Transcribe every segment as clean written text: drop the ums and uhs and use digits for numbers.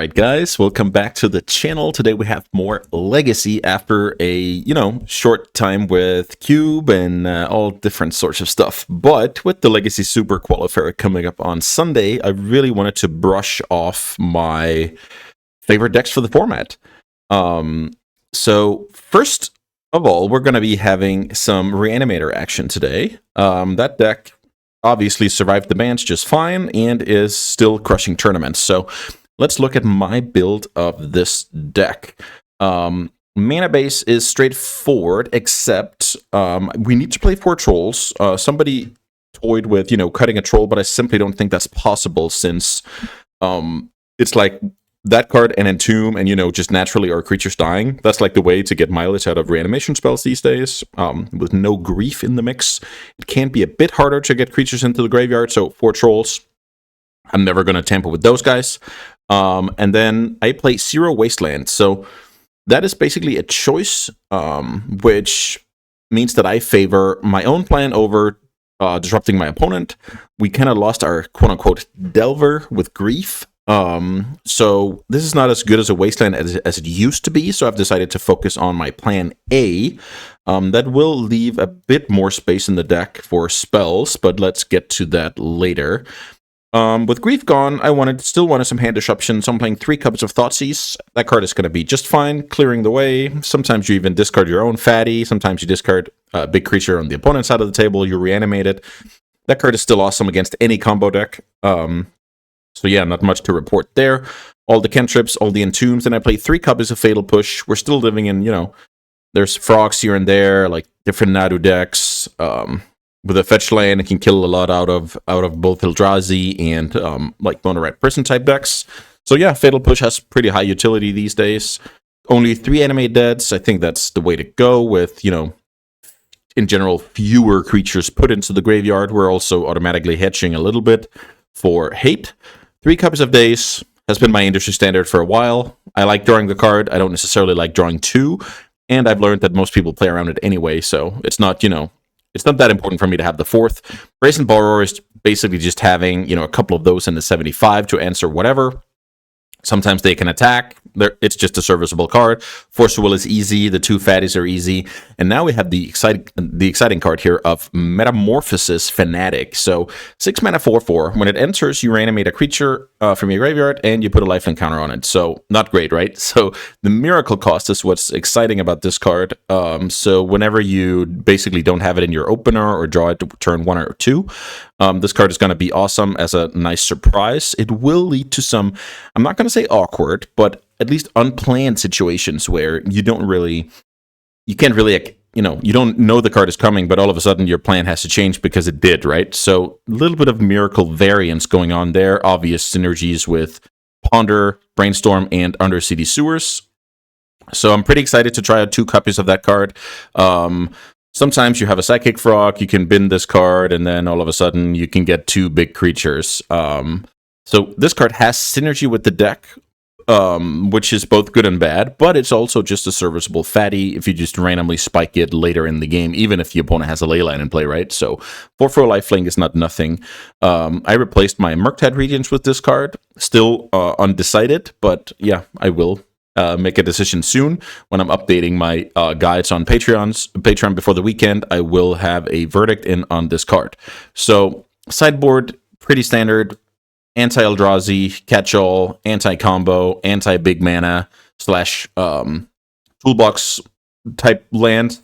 Alright guys, welcome back to the channel. Today we have more Legacy after a, short time with Cube and all different sorts of stuff. But with the Legacy Super Qualifier coming up on Sunday, I really wanted to brush off my favorite decks for the format. So first of all, we're going to be having some Reanimator action today. That deck obviously survived the bans just fine and is still crushing tournaments. So let's look at my build of this deck. Mana base is straightforward, except we need to play 4 trolls. Somebody toyed with, cutting a troll, but I simply don't think that's possible since it's like that card and Entomb and, just naturally our creatures dying. That's like the way to get mileage out of reanimation spells these days. With no grief in the mix, it can be a bit harder to get creatures into the graveyard, so 4 trolls. I'm never going to tamper with those guys. And then I play 0 Wasteland. So that is basically a choice, which means that I favor my own plan over disrupting my opponent. We kind of lost our quote-unquote Delver with Grief. So this is not as good as a Wasteland as it used to be. So I've decided to focus on my plan A. That will leave a bit more space in the deck for spells, but let's get to that later. With Grief gone, I still wanted some hand disruption, so I'm playing 3 Cups of Thoughtseize. That card is going to be just fine, clearing the way. Sometimes you even discard your own fatty. Sometimes you discard a big creature on the opponent's side of the table. You reanimate it. That card is still awesome against any combo deck. So yeah, not much to report there. All the cantrips, all the entombs, and I play 3 Copies of Fatal Push. We're still living in, there's frogs here and there, like different Nadu decks. With a fetch land, it can kill a lot out of both Eldrazi and like Mono-Red Prison type decks. So yeah, Fatal Push has pretty high utility these days. Only 3 animate deads. I think that's the way to go with, in general, fewer creatures put into the graveyard. We're also automatically hedging a little bit for hate. 3 Copies of Days has been my industry standard for a while. I like drawing the card. I don't necessarily like drawing 2. And I've learned that most people play around it anyway, so it's not, it's not that important for me to have the 4th. Brazen Borrower is basically just having, a couple of those in the 75 to answer whatever. Sometimes they can attack. It's just a serviceable card. Force of Will is easy. The 2 fatties are easy. And now we have the exciting card here of Metamorphosis Fanatic. So 6 mana 4/4. When it enters, you reanimate a creature from your graveyard and you put a lifelink counter on it. So not great, right? So the miracle cost is what's exciting about this card. So whenever you basically don't have it in your opener or draw it to turn 1 or 2, this card is going to be awesome as a nice surprise. It will lead to some, I'm not going to say awkward, but at least unplanned situations where you can't really, you don't know the card is coming, but all of a sudden your plan has to change because it did, right? So a little bit of miracle variance going on there. Obvious synergies with Ponder, Brainstorm, and Undercity Sewers. So I'm pretty excited to try out 2 copies of that card. Sometimes you have a Psychic Frog, you can bin this card, and then all of a sudden you can get 2 big creatures. So this card has synergy with the deck, which is both good and bad, but it's also just a serviceable fatty if you just randomly spike it later in the game, even if the opponent has a Leyline in play, right? So 4 for a lifelink is not nothing. I replaced my Murktide Regents with this card. Still undecided, but yeah, I will make a decision soon when I'm updating my guides on Patreon before the weekend. I will have a verdict in on this card. So sideboard, pretty standard. Anti-Eldrazi, catch-all, anti-combo, anti-big mana / toolbox type land.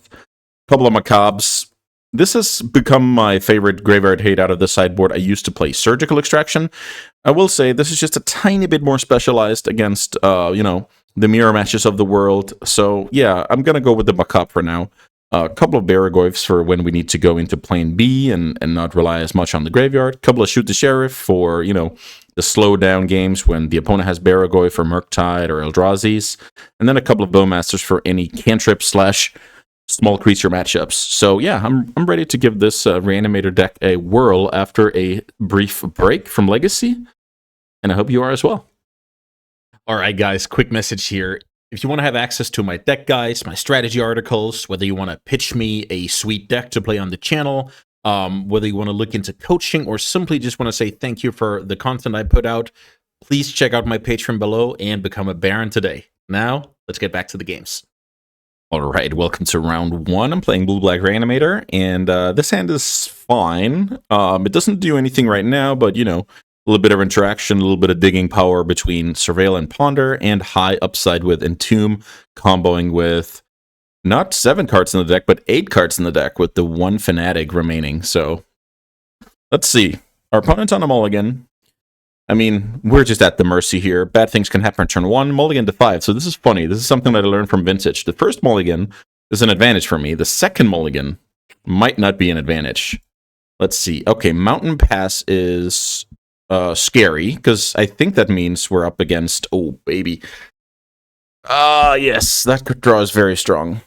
Couple of Macabres. This has become my favorite graveyard hate out of the sideboard. I used to play Surgical Extraction. I will say this is just a tiny bit more specialized against, the mirror matches of the world. So yeah, I'm going to go with the Macabre for now. A couple of Baragoyfs for when we need to go into Plane B and not rely as much on the graveyard. A couple of Shoot the Sheriff for, the slow down games when the opponent has Baragoyf or Murktide or Eldrazi's. And then a couple of Bowmasters for any cantrip / small creature matchups. So yeah, I'm ready to give this Reanimator deck a whirl after a brief break from Legacy. And I hope you are as well. All right, guys, quick message here. If you want to have access to my deck guides, my strategy articles, whether you want to pitch me a sweet deck to play on the channel, whether you want to look into coaching or simply just want to say thank you for the content I put out, please check out my Patreon below and become a Baron today. Now, let's get back to the games. All right, welcome to round 1. I'm playing Blue-Black Reanimator, and this hand is fine. It doesn't do anything right now, but, you know, a little bit of interaction, a little bit of digging power between Surveil and Ponder, and high upside with Entomb, comboing with not 7 cards in the deck, but 8 cards in the deck, with the 1 Fanatic remaining. So, let's see. Our opponent's on a mulligan. I mean, we're just at the mercy here. Bad things can happen on turn 1, mulligan to 5. So this is funny. This is something that I learned from Vintage. The first mulligan is an advantage for me. The second mulligan might not be an advantage. Let's see. Okay, Mountain Pass is scary, because I think that means we're up against... Oh, baby. Yes, that draw is very strong.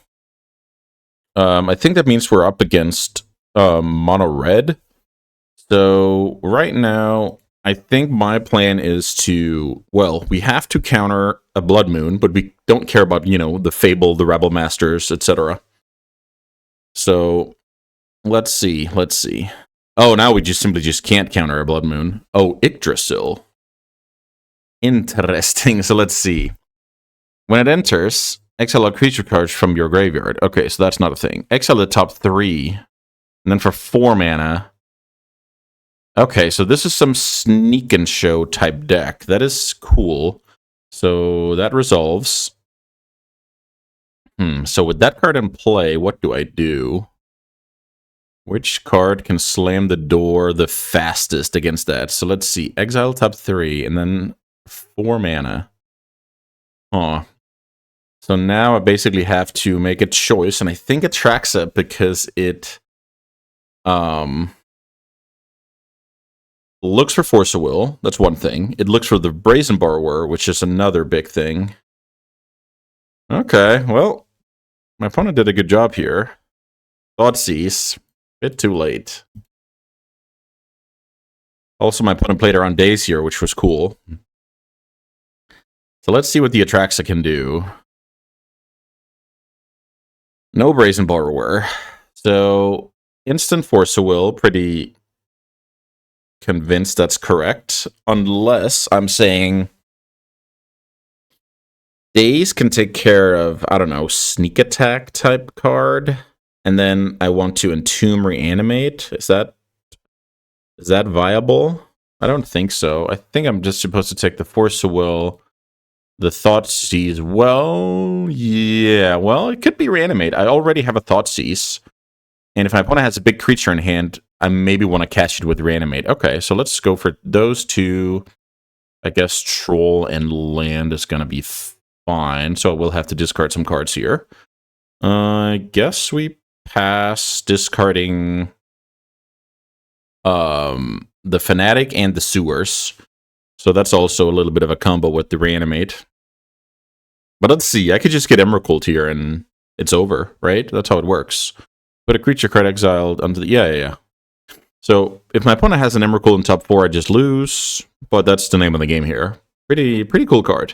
I think that means we're up against mono red. So right now... I think my plan is to, well, we have to counter a Blood Moon, but we don't care about, you know, the Fable, the Rebel Masters, etc. So, let's see. Oh, now we simply can't counter a Blood Moon. Oh, Yggdrasil. Interesting. So let's see. When it enters, exile a creature card from your graveyard. Okay, so that's not a thing. Exile the top 3, and then for 4 mana... Okay, so this is some sneak and show type deck. That is cool. So that resolves. So with that card in play, what do I do? Which card can slam the door the fastest against that? So let's see. Exile top 3, and then 4 mana. Huh. So now I basically have to make a choice, and I think Atraxa, because it... looks for Force of Will, that's one thing. It looks for the Brazen Borrower, which is another big thing. Okay, well, my opponent did a good job here. Thoughtseize, bit too late. Also, my opponent played around Days here, which was cool. So let's see what the Atraxa can do. No Brazen Borrower. So, instant Force of Will, pretty... convinced that's correct, unless I'm saying Days can take care of, I don't know, sneak attack type card, and then I want to Entomb Reanimate. Is that viable? I don't think so. I think I'm just supposed to take the Force of Will, the Thoughtseize. Well, yeah, well, it could be Reanimate. I already have a Thoughtseize, and if my opponent has a big creature in hand, I maybe want to catch it with Reanimate. Okay, so let's go for those 2. I guess Troll and Land is going to be fine, so we'll have to discard some cards here. I guess we pass discarding the Fanatic and the Sewers. So that's also a little bit of a combo with the Reanimate. But let's see, I could just get Emrakul here and it's over, right? That's how it works. Put a creature card exiled onto the... Yeah. So, if my opponent has an Emrakul in top 4, I just lose. But that's the name of the game here. Pretty cool card.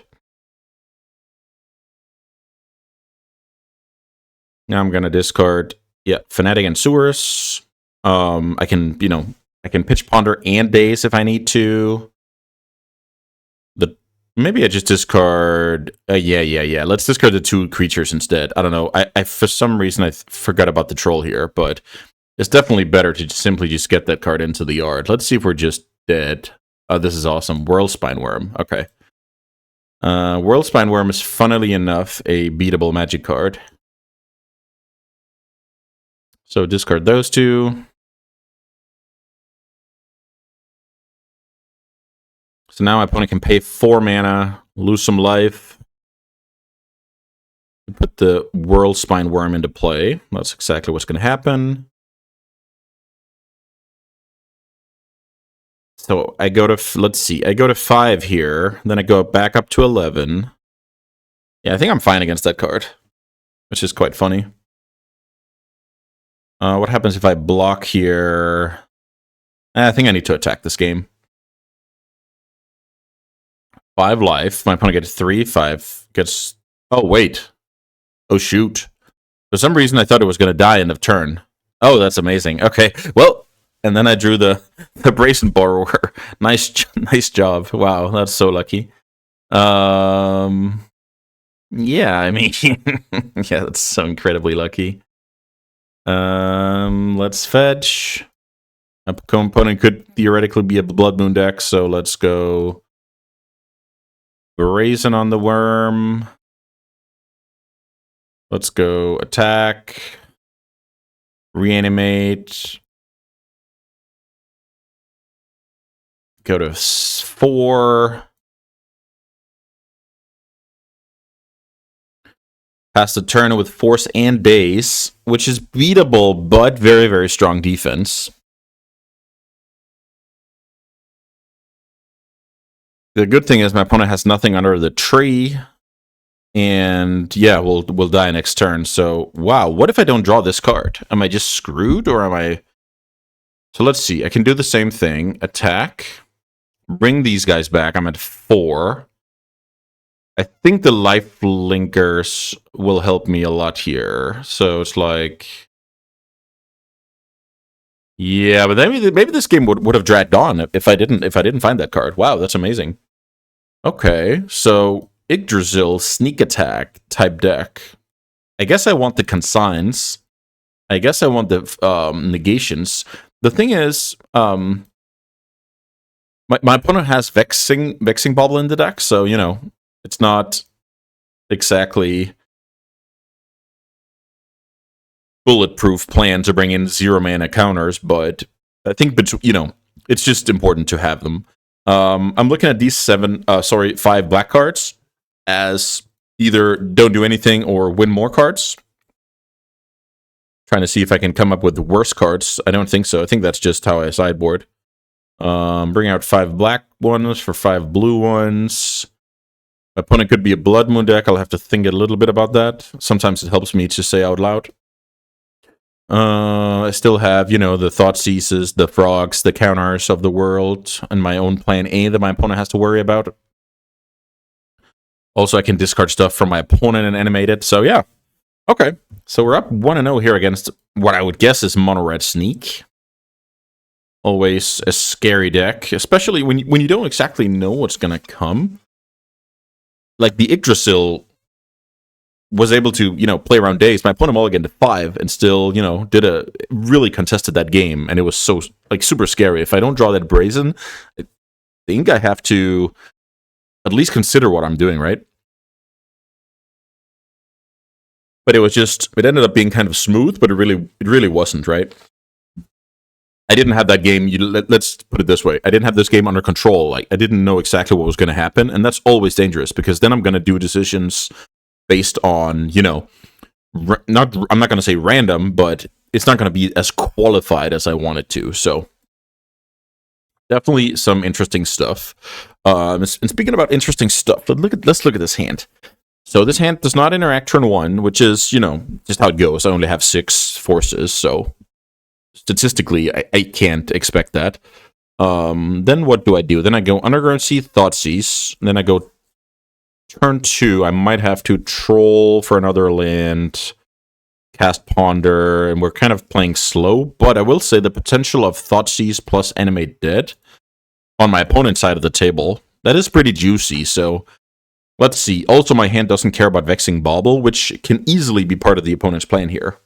Now I'm going to discard, Fanatic and Sewers. I can pitch Ponder and Daze if I need to. Maybe I just discard... yeah. Let's discard the 2 creatures instead. I don't know. I for some reason, I forgot about the Troll here, but... it's definitely better to simply just get that card into the yard. Let's see if we're just dead. Oh, this is awesome. Whirlspine Worm. Okay. Whirlspine Worm is, funnily enough, a beatable magic card. So discard those 2. So now my opponent can pay 4 mana, lose some life. Put the Whirlspine Worm into play. That's exactly what's going to happen. So I go to, let's see, I go to 5 here, then I go back up to 11. Yeah, I think I'm fine against that card, which is quite funny. What happens if I block here? I think I need to attack this game. 5 life, my opponent gets 3, 5 gets... Oh, wait. Oh, shoot. For some reason, I thought it was going to die end of turn. Oh, that's amazing. Okay, well... and then I drew the Brazen Borrower. Nice job. Wow, that's so lucky. Yeah, I mean, yeah, that's so incredibly lucky. Let's fetch. A component could theoretically be a Blood Moon deck, so let's go Brazen on the Worm. Let's go attack. Reanimate. Go to 4. Pass the turn with Force and Base, which is beatable, but very, very strong defense. The good thing is my opponent has nothing under the tree. And yeah, we'll die next turn. So, wow, what if I don't draw this card? Am I just screwed, or am I... So let's see. I can do the same thing. Attack. Bring these guys back. I'm at 4. I think the life linkers will help me a lot here. So it's like... Yeah, but maybe this game would have dragged on if I didn't find that card. Wow, that's amazing. Okay, so Yggdrasil sneak attack type deck. I guess I want the consigns. I guess I want the negations. The thing is, my opponent has Vexing Bauble in the deck, so you know it's not exactly bulletproof plan to bring in 0 mana counters, but I think it's just important to have them. I'm looking at these 5 black cards as either don't do anything or win more cards. Trying to see if I can come up with worse cards. I don't think so. I think that's just how I sideboard. Bring out 5 black ones for 5 blue ones. My opponent could be a Blood Moon deck. I'll have to think a little bit about that. Sometimes it helps me to say out loud. I still have, the Thoughtseizes, the Frogs, the Counters of the World, and my own plan A that my opponent has to worry about. Also, I can discard stuff from my opponent and animate it. So, yeah. Okay. So, we're up 1-0 here against what I would guess is Mono Red Sneak. Always a scary deck, especially when you don't exactly know what's going to come. Like, the Yggdrasil was able to, play around days. My opponent mulliganed to 5 and still, really contested that game. And it was so, super scary. If I don't draw that Brazen, I think I have to at least consider what I'm doing, right? But it ended up being kind of smooth, but it really wasn't, right? I didn't have that game, let's put it this way, I didn't have this game under control. I didn't know exactly what was going to happen, and that's always dangerous, because then I'm going to do decisions based on, I'm not going to say random, but it's not going to be as qualified as I want it to, so definitely some interesting stuff. And speaking about interesting stuff, let's look at this hand. So this hand does not interact turn 1, which is, just how it goes. I only have 6 forces, so statistically, I can't expect that. Then what do I do? Then I go Underground Sea, Thoughtseize, and then I go turn 2. I might have to troll for another land, cast Ponder, and we're kind of playing slow, but I will say the potential of Thoughtseize plus Animate Dead on my opponent's side of the table, that is pretty juicy, so let's see. Also, my hand doesn't care about Vexing Bauble, which can easily be part of the opponent's plan here.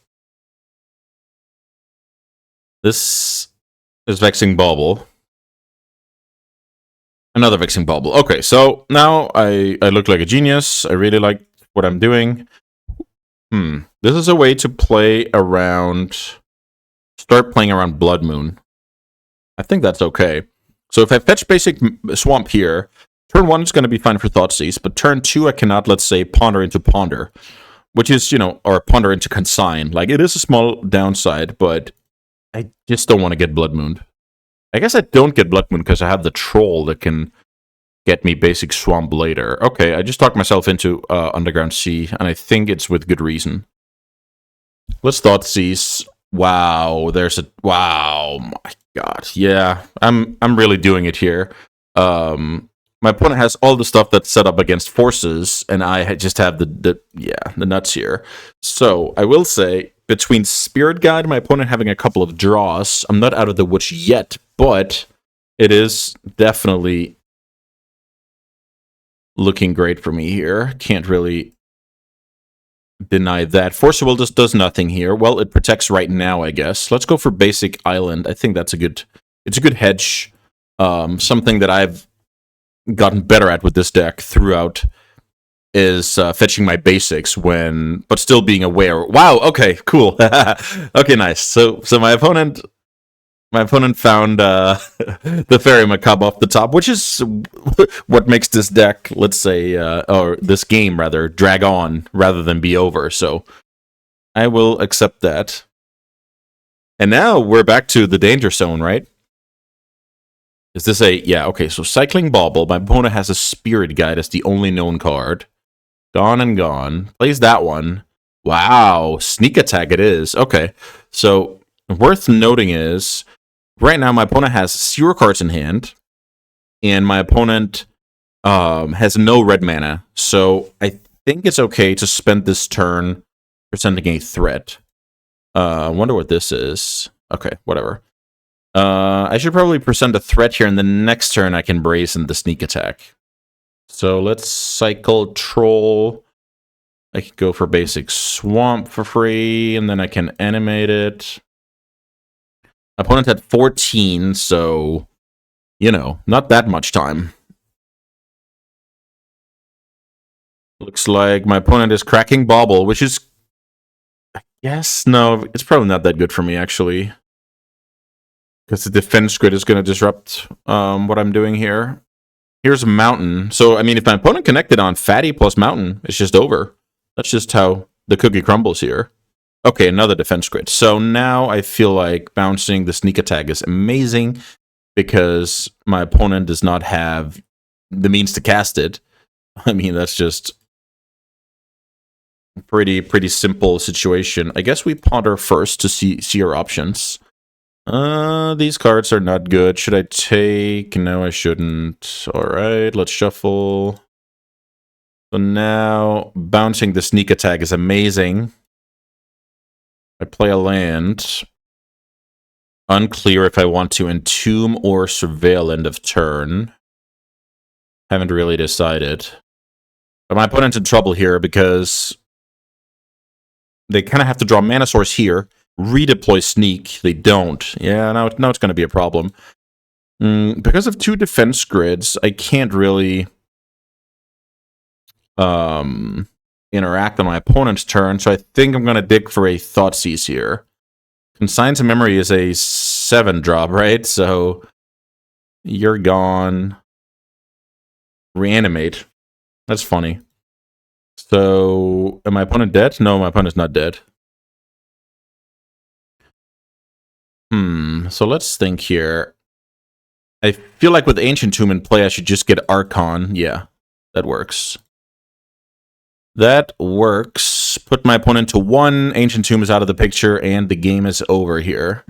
This is Vexing Bauble. Another Vexing Bauble. Okay, so now I look like a genius. I really like what I'm doing. This is a way to play around... Start playing around Blood Moon. I think that's okay. So if I fetch basic Swamp here, turn 1 is going to be fine for Thoughtseize, but turn 2 I cannot, let's say, Ponder into Ponder. Which is, or Ponder into Consign. Like, it is a small downside, but I just don't want to get Blood Mooned. I guess I don't get Blood Moon because I have the Troll that can get me basic Swamp later. Okay, I just talked myself into Underground Sea, and I think it's with good reason. Let's Thoughtseize. Wow, wow, my god. Yeah, I'm really doing it here. My opponent has all the stuff that's set up against forces, and I just have the nuts here. So, I will say, between Spirit Guide and my opponent having a couple of draws. I'm not out of the woods yet, but it is definitely looking great for me here. Can't really deny that. Force of Will just does nothing here. Well, it protects right now, I guess. Let's go for basic island. I think it's a good hedge. Something that I've gotten better at with this deck throughout is fetching my basics but still being aware. Wow, okay, cool. Okay, nice. So my opponent found the Fairy Macabre off the top, which is what makes this deck, let's say, or this game rather, drag on rather than be over. So I will accept that. And now we're back to the danger zone, right? Is this yeah, okay, so Cycling Bauble. My opponent has a Spirit Guide as the only known card. Gone and gone. Plays that one. Wow, Sneak Attack it is. Okay, so worth noting is, right now my opponent has 0 cards in hand, and my opponent has no red mana. So I think it's okay to spend this turn presenting a threat. I wonder what this is. Okay, whatever. I should probably present a threat here, and the next turn I can brazen the Sneak Attack. So let's cycle Troll. I can go for basic Swamp for free, and then I can animate it. Opponent had 14, so, you know, not that much time. Looks like my opponent is cracking Bauble, which is, I guess, no, it's probably not that good for me, actually. Because the defense grid is going to disrupt what I'm doing here. Here's Mountain. So, I mean, if my opponent connected on Fatty plus Mountain, it's just over. That's just how the cookie crumbles here. Okay, another defense grid. So now I feel like bouncing the Sneak Attack is amazing because my opponent does not have the means to cast it. I mean, that's just a pretty simple situation. I guess we ponder first to see our options. These cards are not good. Should I take? No, I shouldn't. Alright, let's shuffle. So now, bouncing the Sneak Attack is amazing. I play a land. Unclear if I want to Entomb or Surveil end of turn. Haven't really decided. But my opponent's in trouble here because they kind of have to draw Mana Source here. Redeploy Sneak. They don't. Yeah, now it's going to be a problem. Because of 2 defense grids, I can't really interact on my opponent's turn, so I think I'm going to dig for a Thoughtseize here. Consign to Memory is a 7-drop, right? So you're gone. Reanimate. That's funny. So, am my opponent dead? No, my opponent's not dead. So let's think here. I feel like with Ancient Tomb in play, I should just get Archon. Yeah, that works. That works. Put my opponent to 1. Ancient Tomb is out of the picture, and the game is over here.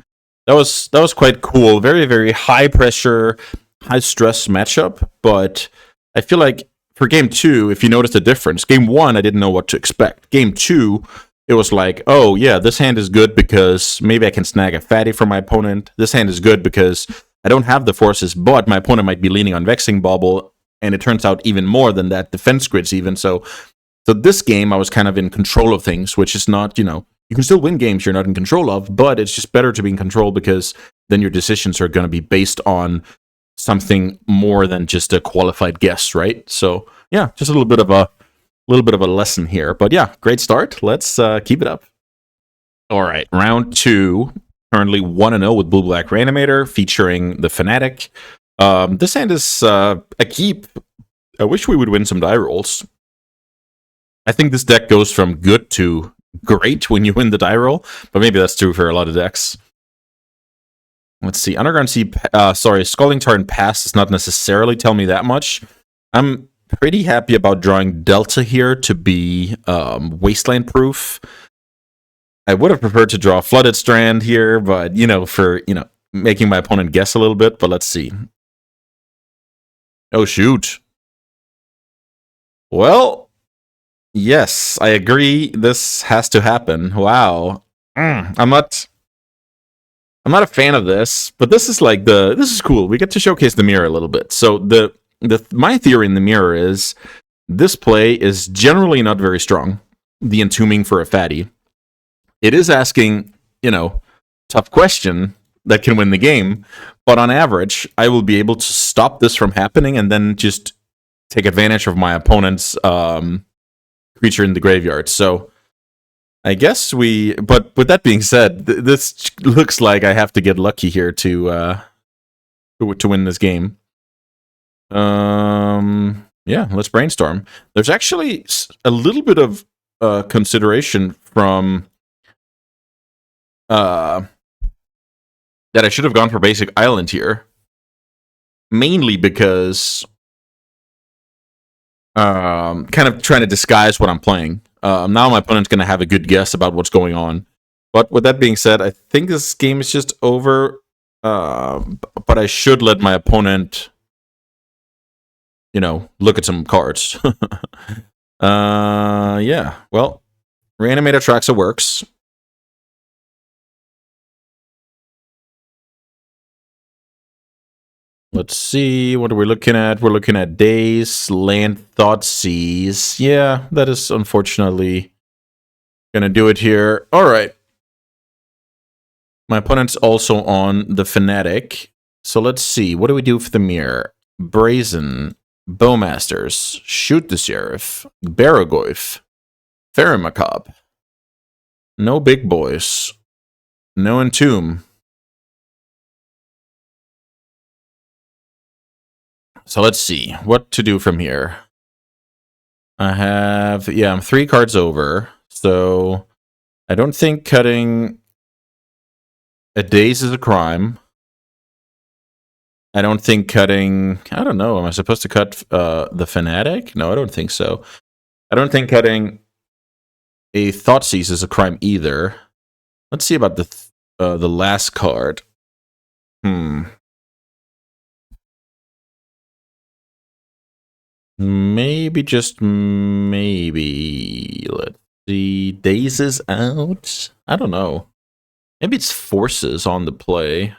That was quite cool. Very, very high pressure, high stress matchup. But I feel like for game 2, if you notice the difference, game 1 I didn't know what to expect. Game 2, it was like, oh yeah, this hand is good because maybe I can snag a fatty from my opponent. This hand is good because I don't have the forces, but my opponent might be leaning on Vexing Bauble, and it turns out even more than that. Defense grids even. So this game, I was kind of in control of things, which is not, you know, you can still win games you're not in control of, but it's just better to be in control because then your decisions are going to be based on something more than just a qualified guess, right? So yeah, just a little bit of a lesson here. But yeah, great start. Let's keep it up. All right, round 2. Currently 1-0 with Blue-Black Reanimator, featuring the Fanatic. This hand is a keep. I wish we would win some die rolls. I think this deck goes from good to great when you win the die roll, but maybe that's true for a lot of decks. Let's see. Underground Sea, Scalding Tarn Pass does not necessarily tell me that much. I'm pretty happy about drawing Delta here to be Wasteland proof. I would have preferred to draw Flooded Strand here, but, you know, for, you know, making my opponent guess a little bit, but let's see. Oh, shoot. Well, yes, I agree. This has to happen. Wow. I'm not a fan of this, but this is like this is cool. We get to showcase the mirror a little bit. So my theory in the mirror is this play is generally not very strong. The entombing for a fatty. It is asking, tough question that can win the game, but on average, I will be able to stop this from happening and then just take advantage of my opponent's creature in the graveyard. So I guess but with that being said, this looks like I have to get lucky here to win this game. Yeah, let's brainstorm. There's actually a little bit of consideration from that I should have gone for basic island here, mainly because kind of trying to disguise what I'm playing. Now my opponent's going to have a good guess about what's going on. But with that being said, I think this game is just over. But I should let my opponent, look at some cards. Yeah. Well, Reanimator Traxa works. Let's see, what are we looking at? We're looking at Days, Land, Thoughtseize. Yeah, that is unfortunately gonna do it here. Alright. My opponent's also on the Fanatic. So let's see, what do we do for the mirror? Brazen, Bowmasters, Shoot the Sheriff, Baragoyf, Ferrimacabre. No big boys. No Entomb. So let's see what to do from here. I'm 3 cards over. So I don't think cutting a Daze is a crime. I don't think cutting, I don't know, am I supposed to cut the Fanatic? No, I don't think so. I don't think cutting a Thoughtseize is a crime either. Let's see about the last card. Maybe, just maybe. Let's see. Daze is out? I don't know. Maybe it's forces on the play.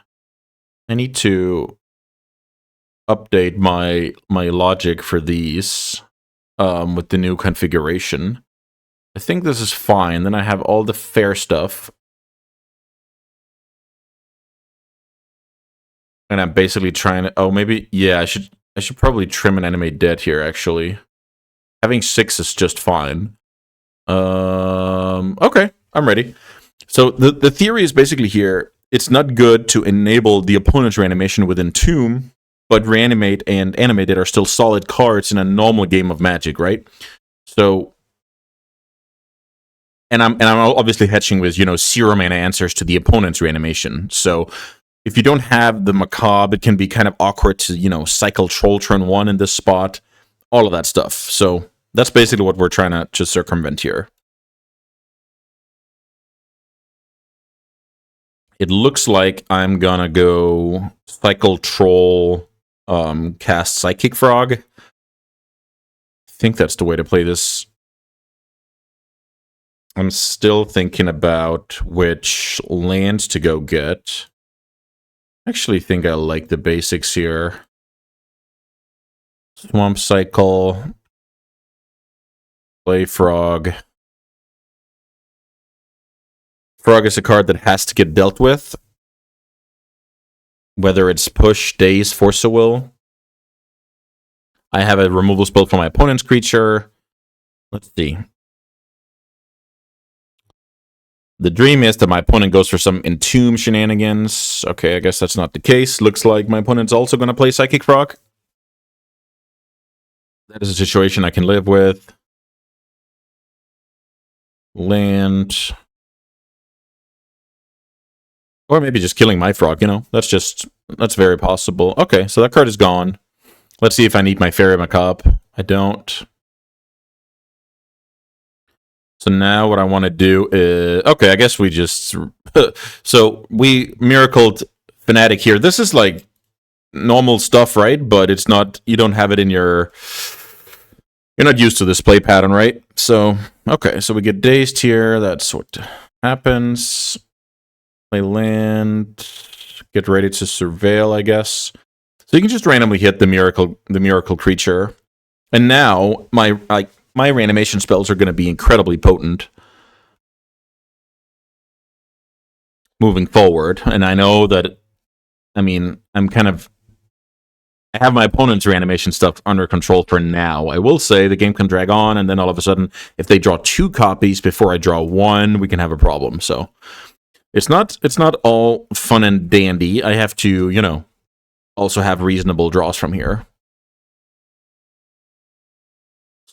I need to update my logic for these with the new configuration. I think this is fine. Then I have all the fair stuff. And I'm basically trying to... Oh, maybe... Yeah, I should probably trim and animate dead here, actually. Having 6 is just fine. Okay, I'm ready. So the theory is basically here, it's not good to enable the opponent's reanimation with Entomb, but Reanimate and Animated are still solid cards in a normal game of Magic, right? So... And I'm obviously hedging with, 0 mana answers to the opponent's reanimation. So... If you don't have the Macabre, it can be kind of awkward to, cycle Troll turn 1 in this spot. All of that stuff. So that's basically what we're trying to just circumvent here. It looks like I'm gonna go cycle Troll, cast Psychic Frog. I think that's the way to play this. I'm still thinking about which lands to go get. I actually think I like the basics here. Swamp Cycle. Play Frog. Frog is a card that has to get dealt with. Whether it's Push, Daze, Force of Will. I have a removal spell for my opponent's creature. Let's see. The dream is that my opponent goes for some Entomb shenanigans. Okay, I guess that's not the case. Looks like my opponent's also going to play Psychic Frog. That is a situation I can live with. Land. Or maybe just killing my frog, That's very possible. Okay, so that card is gone. Let's see if I need my Ferrimacabre. I don't. So now what I want to do is... Okay, I guess we just... So we miracled Fanatic here. This is like normal stuff, right? But it's not... You don't have it in your... You're not used to this play pattern, right? So, okay, so we get Dazed here. That's what... happens. Play land. Get ready to surveil, I guess. So you can just randomly hit the miracle creature. And now my reanimation spells are going to be incredibly potent moving forward. And I know that, I mean, I have my opponent's reanimation stuff under control for now. I will say the game can drag on, and then all of a sudden, if they draw 2 copies before I draw 1, we can have a problem. So it's not all fun and dandy. I have to, you know, also have reasonable draws from here.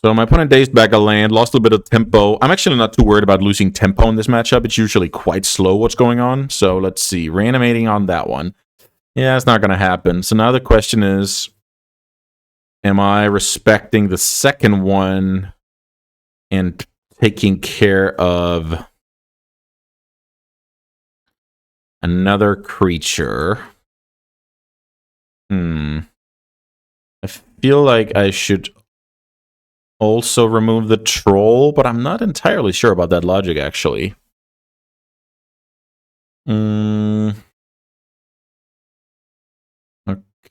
So my opponent dazed back a land, lost a little bit of tempo. I'm actually not too worried about losing tempo in this matchup. It's usually quite slow what's going on. So let's see. Reanimating on that one. Yeah, it's not going to happen. So now the question is, am I respecting the second one and taking care of another creature? I feel like I should also remove the troll, but I'm not entirely sure about that logic, actually.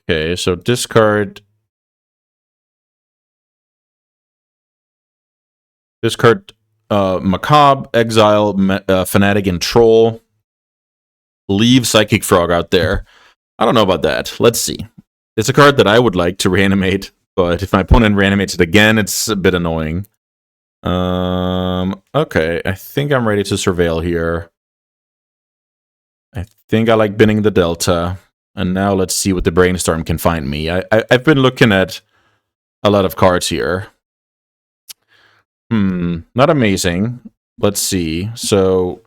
Okay, so discard Macabre, exile Fanatic, and Troll. Leave Psychic Frog out there. I don't know about that. Let's see. It's a card that I would like to reanimate, but if my opponent reanimates it again, it's a bit annoying. Okay, I think I'm ready to surveil here. I think I like binning the Delta. And now let's see what the Brainstorm can find me. I've been looking at a lot of cards here. Not amazing. Let's see. So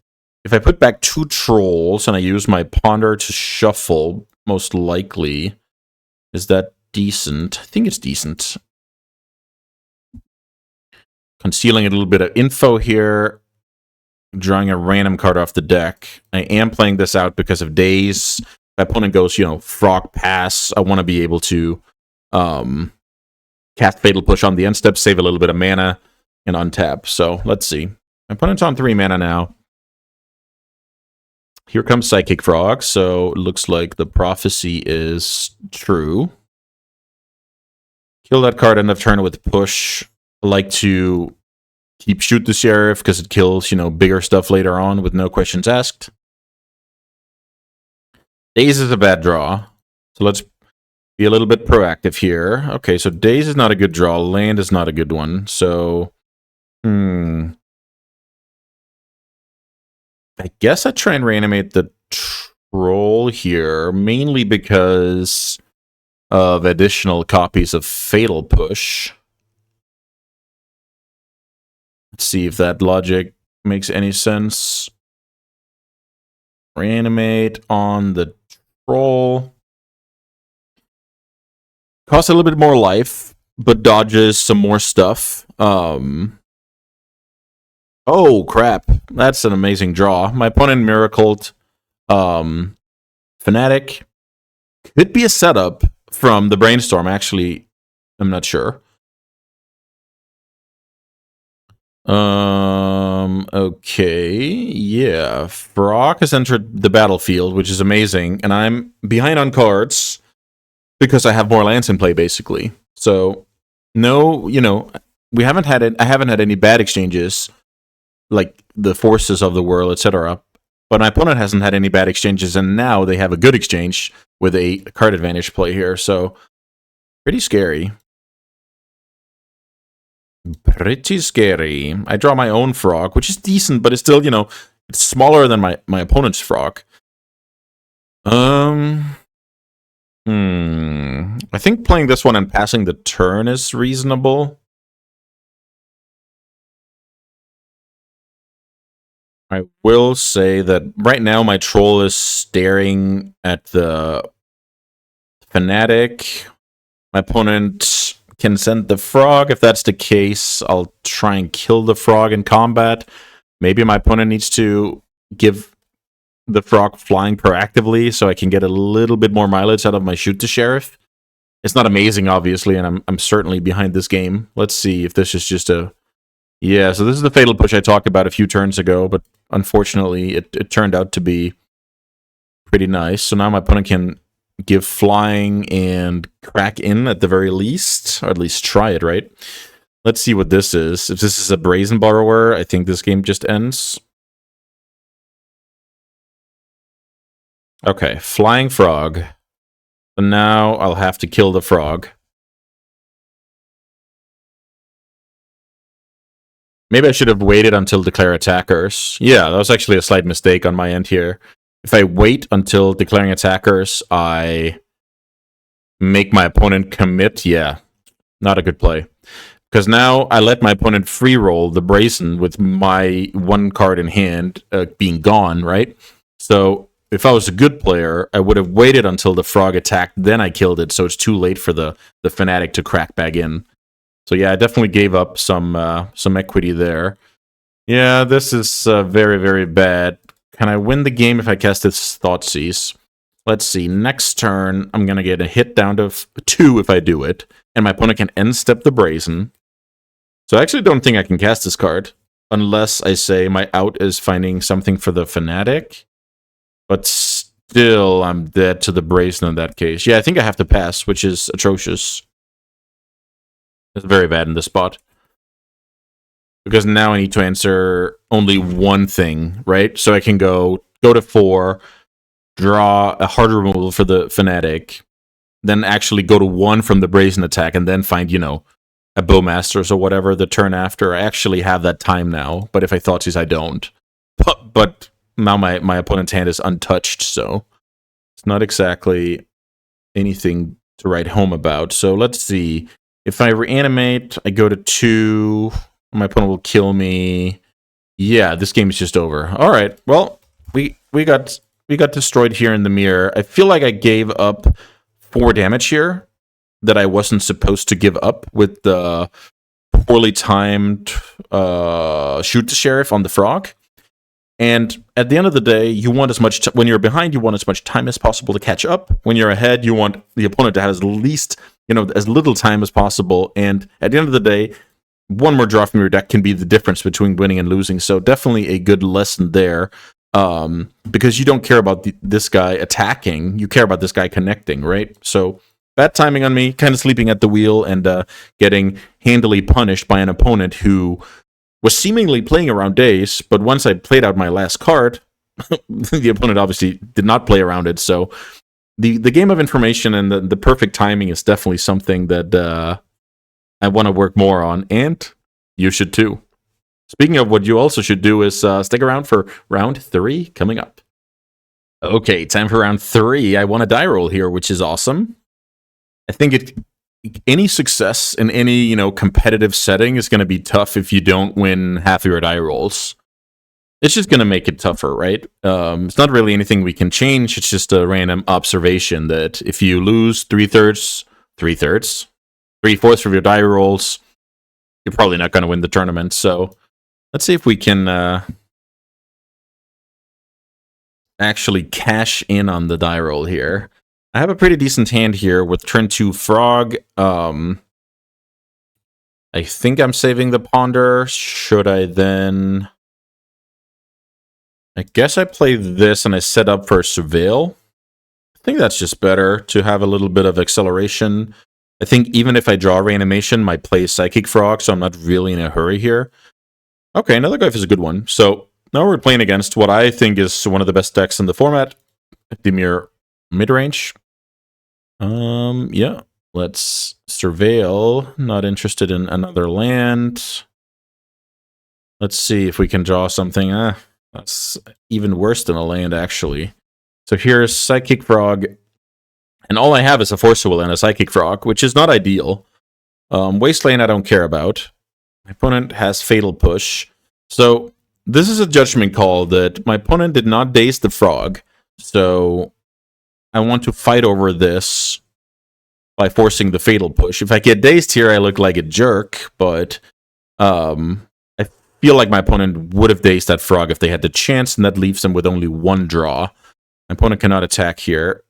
if I put back 2 trolls and I use my ponder to shuffle, most likely, is that decent? I think it's decent. Concealing a little bit of info here. Drawing a random card off the deck. I am playing this out because of days. If my opponent goes, you know, Frog Pass, I want to be able to cast Fatal Push on the end step, save a little bit of mana, and untap. So let's see. My opponent's on 3 mana now. Here comes Psychic Frog, so it looks like the prophecy is true. Kill that card end of turn with push. I like to keep Shoot the Sheriff because it kills, you know, bigger stuff later on with no questions asked. Daze is a bad draw, so let's be a little bit proactive here. Okay, so Daze is not a good draw. Land is not a good one, so I guess I try and reanimate the troll here, mainly because of additional copies of Fatal Push. Let's see if that logic makes any sense. Reanimate on the troll. Costs a little bit more life, but dodges some more stuff. Oh, crap. That's an amazing draw. My opponent miracled Fanatic. Could be a setup from the Brainstorm, actually. I'm not sure. Okay, yeah. Frog has entered the battlefield, which is amazing, and I'm behind on cards because I have more lands in play, basically. So, no, you know, I haven't had any bad exchanges, like the Forces of the World, etc. But my opponent hasn't had any bad exchanges, and now they have a good exchange with a card advantage play here, so pretty scary. Pretty scary. I draw my own frog, which is decent, but it's still, you know, it's smaller than my opponent's frog. I think playing this one and passing the turn is reasonable. I will say that right now my troll is staring at the Fanatic. My opponent can send the frog. If that's the case, I'll try and kill the frog in combat. Maybe my opponent needs to give the frog flying proactively so I can get a little bit more mileage out of my Shoot the Sheriff. It's not amazing, obviously, and I'm certainly behind this game. Let's see if this is just a... Yeah, so this is the Fatal Push I talked about a few turns ago, but unfortunately, it turned out to be pretty nice. So now my opponent can give flying and crack in at the very least, or at least try it, right? Let's see what this is. If this is a Brazen Borrower, I think this game just ends. Okay, Flying Frog. So now I'll have to kill the frog. Maybe I should have waited until declare attackers. Yeah, that was actually a slight mistake on my end here. If I wait until declaring attackers, I make my opponent commit. Yeah, not a good play. Because now I let my opponent free roll the Brazen with my one card in hand being gone, right? So if I was a good player, I would have waited until the frog attacked, then I killed it, so it's too late for the Fanatic to crack back in. So yeah, I definitely gave up some equity there. Yeah, this is very, very bad. Can I win the game if I cast this Thoughtseize? Let's see. Next turn, I'm going to get a hit down to 2 if I do it. And my opponent can end step the Brazen. So I actually don't think I can cast this card. Unless I say my out is finding something for the Fanatic. But still, I'm dead to the Brazen in that case. Yeah, I think I have to pass, which is atrocious. It's very bad in this spot. Because now I need to answer only one thing, right? So I can go to 4, draw a hard removal for the Fanatic, then actually go to 1 from the Brazen attack, and then find, you know, a Bowmasters or whatever the turn after. I actually have that time now, but if I Thoughtseize, I don't. But now my opponent's hand is untouched, so it's not exactly anything to write home about. So let's see. If I reanimate, I go to 2. My opponent will kill me. Yeah, this game is just over. All right. Well, we got destroyed here in the mirror. I feel like I gave up 4 damage here that I wasn't supposed to give up with the poorly timed shoot the sheriff on the frog. And at the end of the day, you want as much when you're behind, you want as much time as possible to catch up. When you're ahead, you want the opponent to have as little time as possible. And at the end of the day, one more draw from your deck can be the difference between winning and losing. So definitely a good lesson there, because you don't care about this guy attacking. You care about this guy connecting, right? So bad timing on me, kind of sleeping at the wheel and getting handily punished by an opponent who was seemingly playing around days, but once I played out my last card, the opponent obviously did not play around it. So the game of information and the perfect timing is definitely something that I want to work more on, and you should too. Speaking of what you also should do is stick around for round 3 coming up. Okay, time for round 3. I won a die roll here, which is awesome. I think any success in any competitive setting is going to be tough if you don't win half of your die rolls. It's just going to make it tougher, right? It's not really anything we can change. It's just a random observation that if you lose 3/4 of your die rolls, you're probably not going to win the tournament. So let's see if we can actually cash in on the die roll here. I have a pretty decent hand here with turn 2 frog. I think I'm saving the ponder. Should I then? I guess I play this and I set up for surveil. I think that's just better to have a little bit of acceleration. I think even if I draw reanimation, my play is psychic frog, so I'm not really in a hurry here. Okay, another Goyf is a good one. So now we're playing against what I think is one of the best decks in the format, Dimir midrange. Yeah, let's surveil. Not interested in another land. Let's see if we can draw something. That's even worse than a land, actually. So here's Psychic Frog, and all I have is a Force Will and a Psychic Frog, which is not ideal. Wasteland I don't care about. My opponent has Fatal Push. So this is a judgment call that my opponent did not daze the frog, so I want to fight over this by forcing the Fatal Push. If I get dazed here, I look like a jerk, but I feel like my opponent would have dazed that frog if they had the chance, and that leaves them with only 1 draw. My opponent cannot attack here.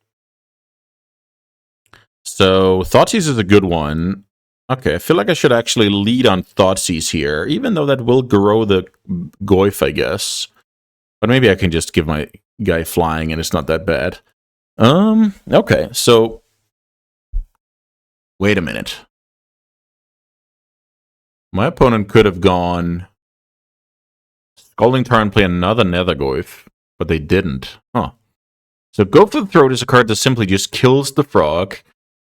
So Thoughtseize is a good one. Okay, I feel like I should actually lead on Thoughtseize here, even though that will grow the Goyf, I guess. But maybe I can just give my guy flying and it's not that bad. Okay, so wait a minute. My opponent could have gone Scalding Tarn and play another Nethergoyf, but they didn't. Huh. So Go for the Throat is a card that simply just kills the frog,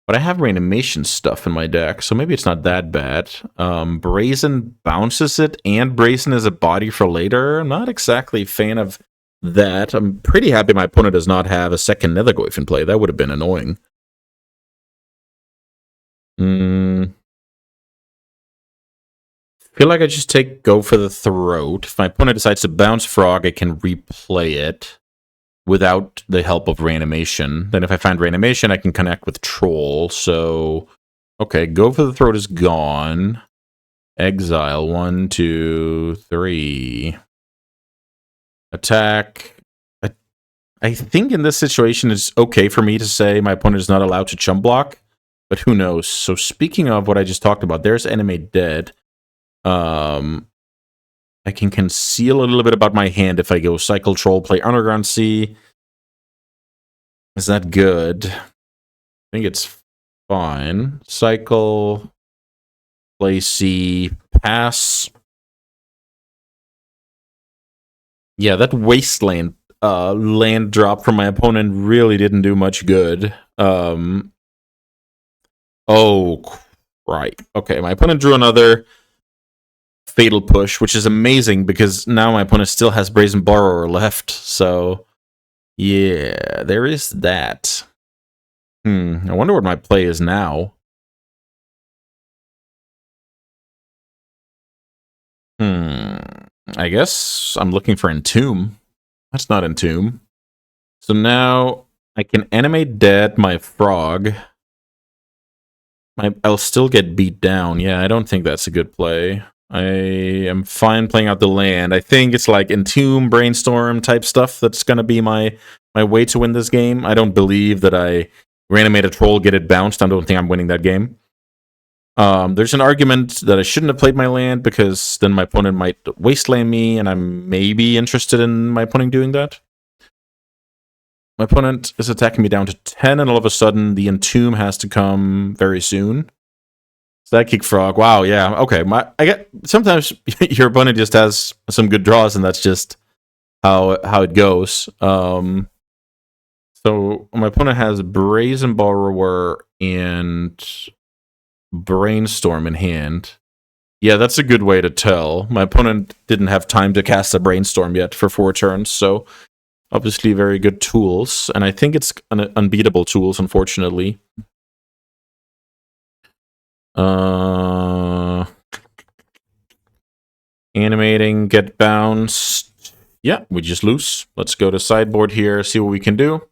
but I have Reanimation stuff in my deck, so maybe it's not that bad. Brazen bounces it, and Brazen is a body for later. I'm not exactly a fan of that. I'm pretty happy my opponent does not have a second Nethergoyf in play. That would have been annoying. Feel like I just take Go for the Throat. If my opponent decides to bounce Frog, I can replay it without the help of Reanimation. Then if I find Reanimation, I can connect with Troll. So, okay, Go for the Throat is gone. Exile, 1, 2, 3. Attack. I think in this situation, it's okay for me to say my opponent is not allowed to chump block, but who knows? So speaking of what I just talked about, there's Enemy Dead. I can conceal a little bit about my hand if I go Cycle Troll, play Underground Sea. Is that good? I think it's fine. Cycle, play Sea, pass. Yeah, that Wasteland land drop from my opponent really didn't do much good. Oh, right. Okay, my opponent drew another Fatal Push, which is amazing because now my opponent still has Brazen Borrower left. So, yeah, there is that. I wonder what my play is now. I guess I'm looking for Entomb. That's not Entomb. So now I can animate dead my frog. I'll still get beat down. Yeah, I don't think that's a good play. I am fine playing out the land. I think it's like Entomb, Brainstorm type stuff that's going to be my way to win this game. I don't believe that I Reanimate a Troll, get it bounced. I don't think I'm winning that game. There's an argument that I shouldn't have played my land because then my opponent might wasteland me, and I'm maybe interested in my opponent doing that. My opponent is attacking me down to 10, and all of a sudden the Entomb has to come very soon. Psychic Frog. Wow, yeah. Okay. I get sometimes your opponent just has some good draws, and that's just how it goes. So my opponent has Brazen Borrower and Brainstorm in hand. Yeah, that's a good way to tell. My opponent didn't have time to cast a Brainstorm yet for 4 turns, so obviously very good tools, and I think it's unbeatable tools, unfortunately. Animating, get bounced. Yeah, we just lose. Let's go to sideboard here, see what we can do.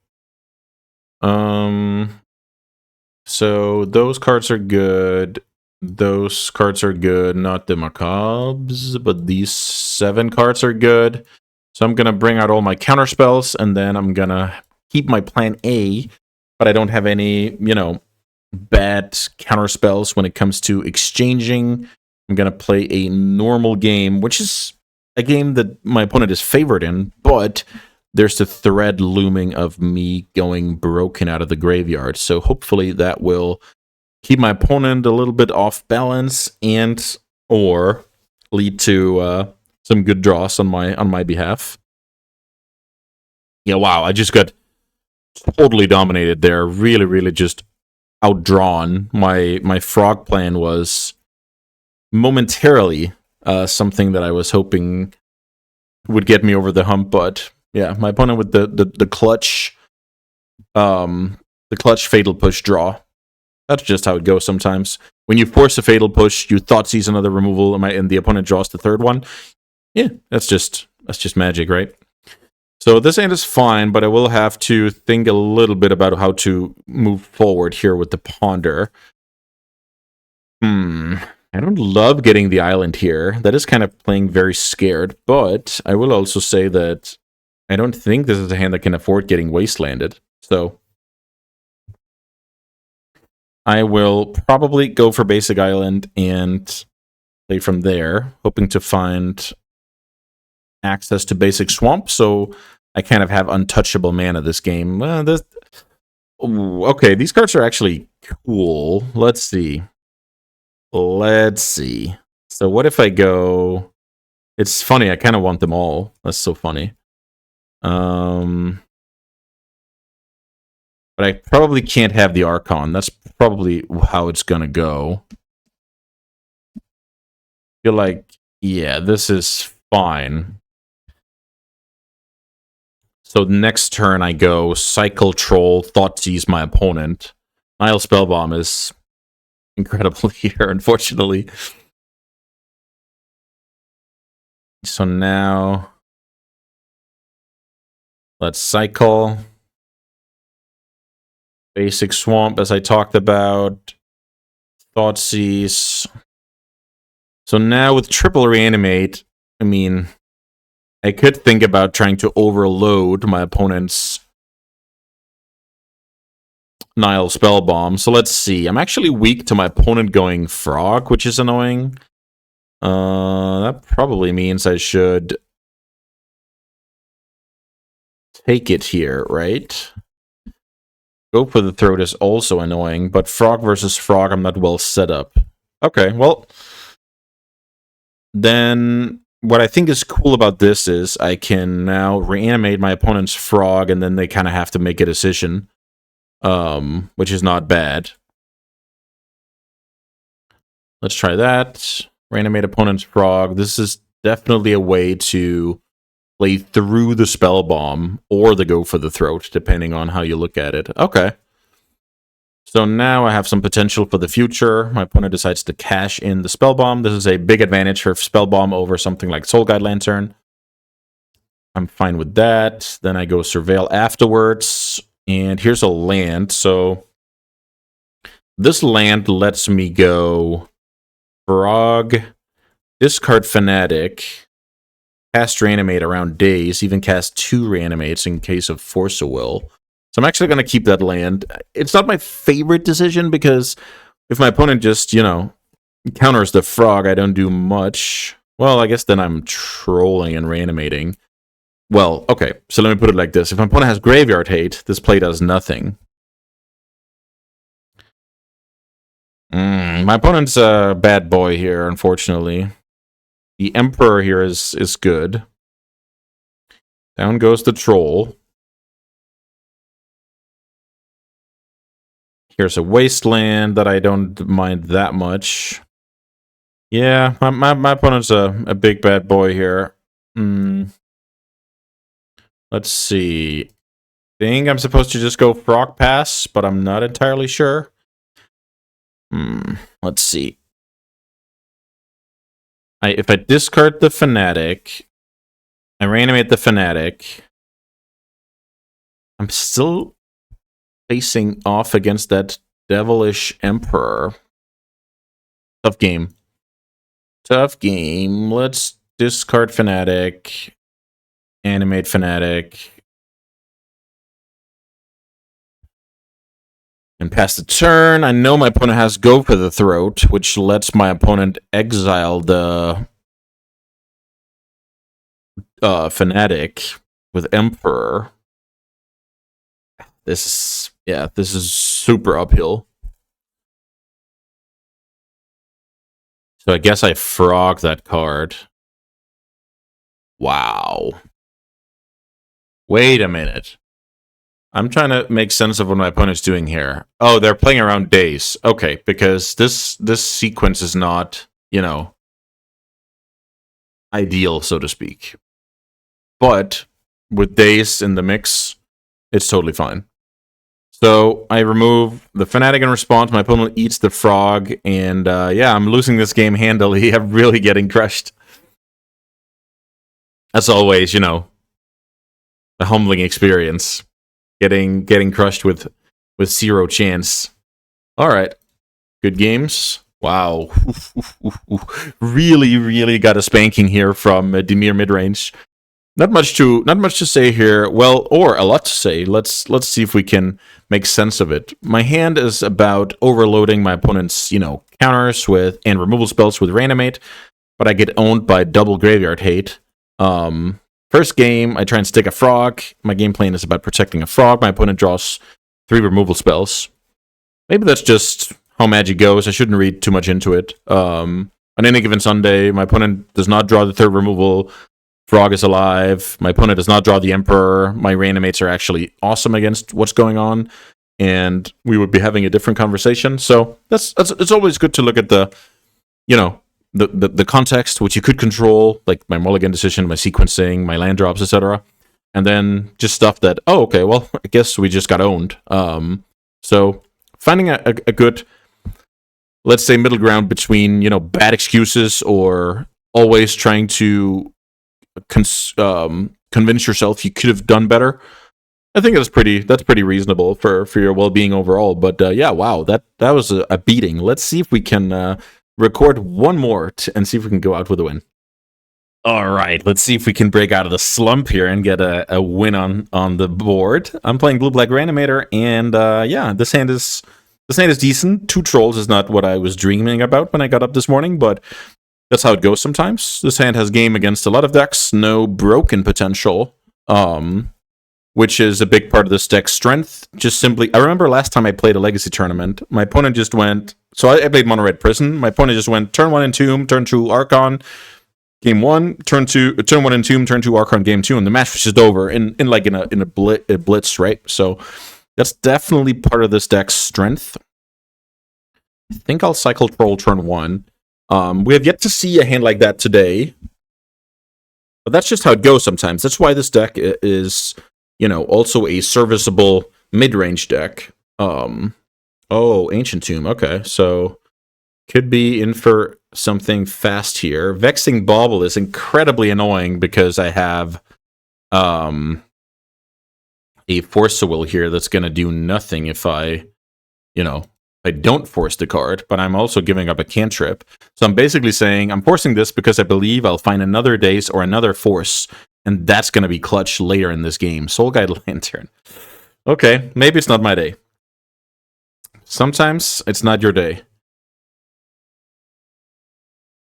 So those cards are good. Those cards are good. Not the Macabres, but these 7 cards are good. So I'm going to bring out all my counter spells, and then I'm going to keep my plan A, but I don't have any, bad counter spells when it comes to exchanging. I'm going to play a normal game, which is a game that my opponent is favored in, but there's the threat looming of me going broken out of the graveyard. So hopefully that will keep my opponent a little bit off balance and or lead to some good draws on my behalf. Yeah, wow, I just got totally dominated there. Really, really just outdrawn. My frog plan was momentarily something that I was hoping would get me over the hump, but yeah, my opponent with the clutch fatal push draw. That's just how it goes sometimes. When you force a fatal push, you Thoughtseize another removal, and the opponent draws the 3rd one. Yeah, that's just magic, right? So this hand is fine, but I will have to think a little bit about how to move forward here with the Ponder. I don't love getting the island here. That is kind of playing very scared, but I will also say that I don't think this is a hand that can afford getting wastelanded. So I will probably go for basic island and play from there, hoping to find access to basic swamp, so I kind of have untouchable mana this game. Ooh, okay, these cards are actually cool. Let's see. So what if I go... It's funny, I kind of want them all. That's so funny. But I probably can't have the Archon. That's probably how it's gonna go. I feel like, yeah, this is fine. So next turn I go Cycle Troll, Thoughtseize my opponent. Nile Spellbomb is incredible here, unfortunately. So now let's cycle. Basic Swamp, as I talked about. Thoughtseize. So now with triple Reanimate, I mean, I could think about trying to overload my opponent's Nile Spellbomb. So let's see. I'm actually weak to my opponent going Frog, which is annoying. That probably means I should take it here, right? Go for the Throat is also annoying, but Frog versus Frog, I'm not well set up. Okay, well, then what I think is cool about this is I can now reanimate my opponent's Frog, and then they kind of have to make a decision, which is not bad. Let's try that. Reanimate opponent's Frog. This is definitely a way to play through the Spell Bomb or the Go for the Throat, depending on how you look at it. Okay. So now I have some potential for the future. My opponent decides to cash in the Spell Bomb. This is a big advantage for Spell Bomb over something like Soul Guide Lantern. I'm fine with that. Then I go Surveil afterwards. And here's a land. So this land lets me go Frog, discard Fanatic, cast Reanimate around days, even cast 2 Reanimates in case of Force of Will. So I'm actually going to keep that land. It's not my favorite decision because if my opponent just, you know, counters the Frog, I don't do much. Well, I guess then I'm trolling and reanimating. Well, okay, so let me put it like this. If my opponent has Graveyard Hate, this play does nothing. My opponent's a bad boy here, unfortunately. The Emperor here is good. Down goes the Troll. Here's a Wasteland that I don't mind that much. Yeah, my opponent's a big bad boy here. Let's see. I think I'm supposed to just go Frog Pass, but I'm not entirely sure. Let's see. If I discard the Fanatic, I reanimate the Fanatic, I'm still facing off against that devilish Emperor. Tough game. Tough game. Let's discard Fanatic, animate Fanatic, and pass the turn. I know my opponent has Go for the Throat, which lets my opponent exile the Fanatic with Emperor. This is super uphill. So I guess I frog that card. Wow. Wait a minute. I'm trying to make sense of what my opponent's doing here. Oh, they're playing around days. Okay, because this sequence is not, you know, ideal, so to speak. But with days in the mix, it's totally fine. So I remove the Fanatic in response. My opponent eats the Frog, and yeah, I'm losing this game handily. I'm really getting crushed. As always, you know, a humbling experience. Getting crushed with zero chance. All right, good games. Wow, really got a spanking here from Dimir midrange. Not much to say here. Well, or a lot to say. Let's see if we can make sense of it. My hand is about overloading my opponent's, you know, counters with and removal spells with Reanimate, but I get owned by double Graveyard Hate. First game, I try and stick a frog. My game plan is about protecting a frog. My opponent draws 3 removal spells. Maybe that's just how Magic goes. I shouldn't read too much into it. On any given Sunday, my opponent does not draw the 3rd removal. Frog is alive. My opponent does not draw the Emperor. My Reanimates are actually awesome against what's going on, and we would be having a different conversation. So it's always good to look at the, you know, the context, which you could control, like my mulligan decision, my sequencing, my land drops, etc. And then just stuff that, oh, okay, well, I guess we just got owned. So finding a good, let's say, middle ground between, you know, bad excuses or always trying to convince yourself you could have done better. I think that's pretty reasonable for your well-being overall. But yeah, wow, that was a beating. Let's see if we can record one more and see if we can go out with a win. All right, let's see if we can break out of the slump here and get a win on the board. I'm playing blue-black Reanimator, and yeah, this hand is decent. 2 trolls is not what I was dreaming about when I got up this morning, but that's how it goes sometimes. This hand has game against a lot of decks, no broken potential, which is a big part of this deck's strength. Just simply, I remember last time I played a Legacy tournament, my opponent just went, so I played Mono Red Prison, my opponent just went turn 1 Entomb, turn 2 Archon, game 1, turn 1 Entomb, turn 2 Archon, game 2, and the match was just over in a blitz, right? So that's definitely part of this deck's strength. I think I'll cycle Troll turn 1. We have yet to see a hand like that today, but that's just how it goes sometimes. That's why this deck is, you know, also a serviceable mid-range deck. Oh, Ancient Tomb. Okay, so could be in for something fast here. Vexing Bauble is incredibly annoying because I have a Force of Will here that's going to do nothing if I, you know, I don't force the card, but I'm also giving up a cantrip. So I'm basically saying I'm forcing this because I believe I'll find another Daze or another Force, and that's going to be clutch later in this game. Soul Guide Lantern. Okay, maybe it's not my day. Sometimes it's not your day.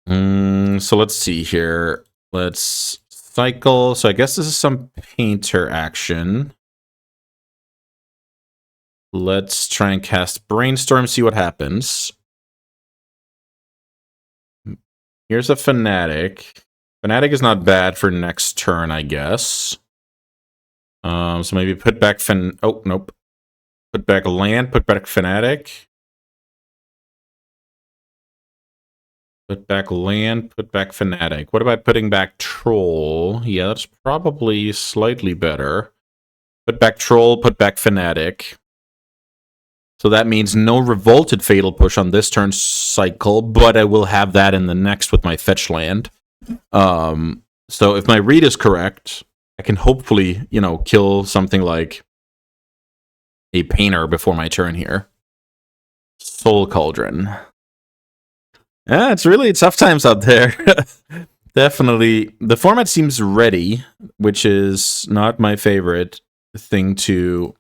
So let's see here. Let's cycle. So I guess this is some Painter action. Let's try and cast Brainstorm, see what happens. Here's a Fanatic. Fanatic is not bad for next turn, I guess. So maybe put back oh, nope. Put back land, put back Fanatic. Put back land, put back Fanatic. What about putting back Troll? Yeah, that's probably slightly better. Put back Troll, put back Fanatic. So that means no Revolted Fatal Push on this turn cycle, but I will have that in the next with my fetch land. So if my read is correct, I can hopefully, you know, kill something like a Painter before my turn here. Soul Cauldron. Yeah, it's really tough times out there. Definitely. The format seems ready, which is not my favorite thing to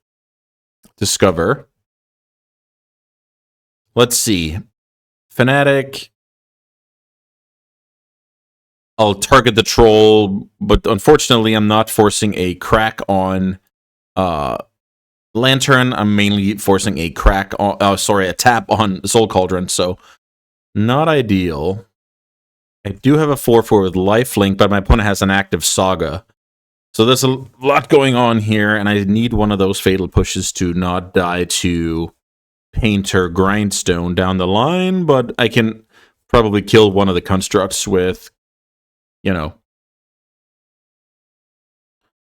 discover. Let's see. Fanatic. I'll target the Troll, but unfortunately I'm not forcing a crack on Lantern. I'm mainly forcing a crack on, a tap on Soul Cauldron, so not ideal. I do have a 4/4 with lifelink, but my opponent has an active Saga. So there's a lot going on here, and I need one of those fatal pushes to not die to Painter Grindstone down the line, but I can probably kill one of the constructs with, you know,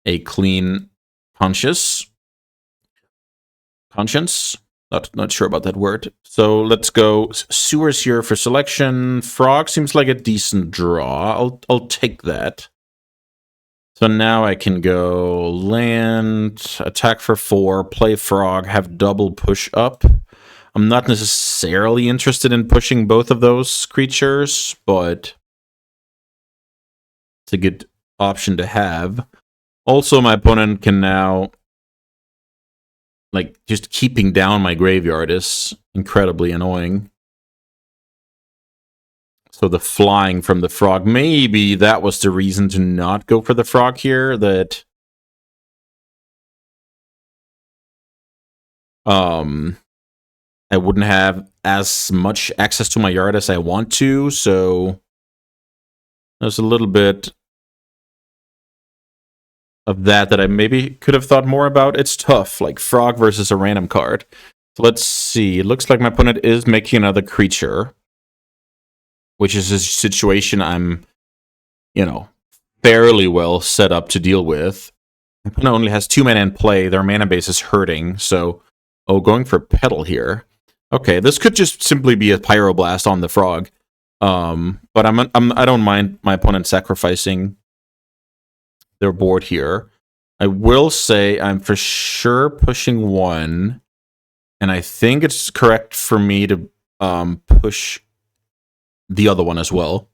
a clean conscience. Not sure about that word. So let's go Sewers here for selection. Frog seems like a decent draw. I'll take that. So now I can go land, attack for 4, play Frog, have double push up. I'm not necessarily interested in pushing both of those creatures, but it's a good option to have. Also, my opponent can now, like, just keeping down my graveyard is incredibly annoying. So the flying from the frog, maybe that was the reason to not go for the frog here, that I wouldn't have as much access to my yard as I want to, so there's a little bit of that I maybe could have thought more about. It's tough, like frog versus a random card. So let's see. It looks like my opponent is making another creature, which is a situation I'm, fairly well set up to deal with. My opponent only has 2 mana in play. Their mana base is hurting, so going for Petal here. Okay, this could just simply be a Pyroblast on the frog. But I don't mind my opponent sacrificing their board here. I will say I'm for sure pushing 1, and I think it's correct for me to push the other one as well.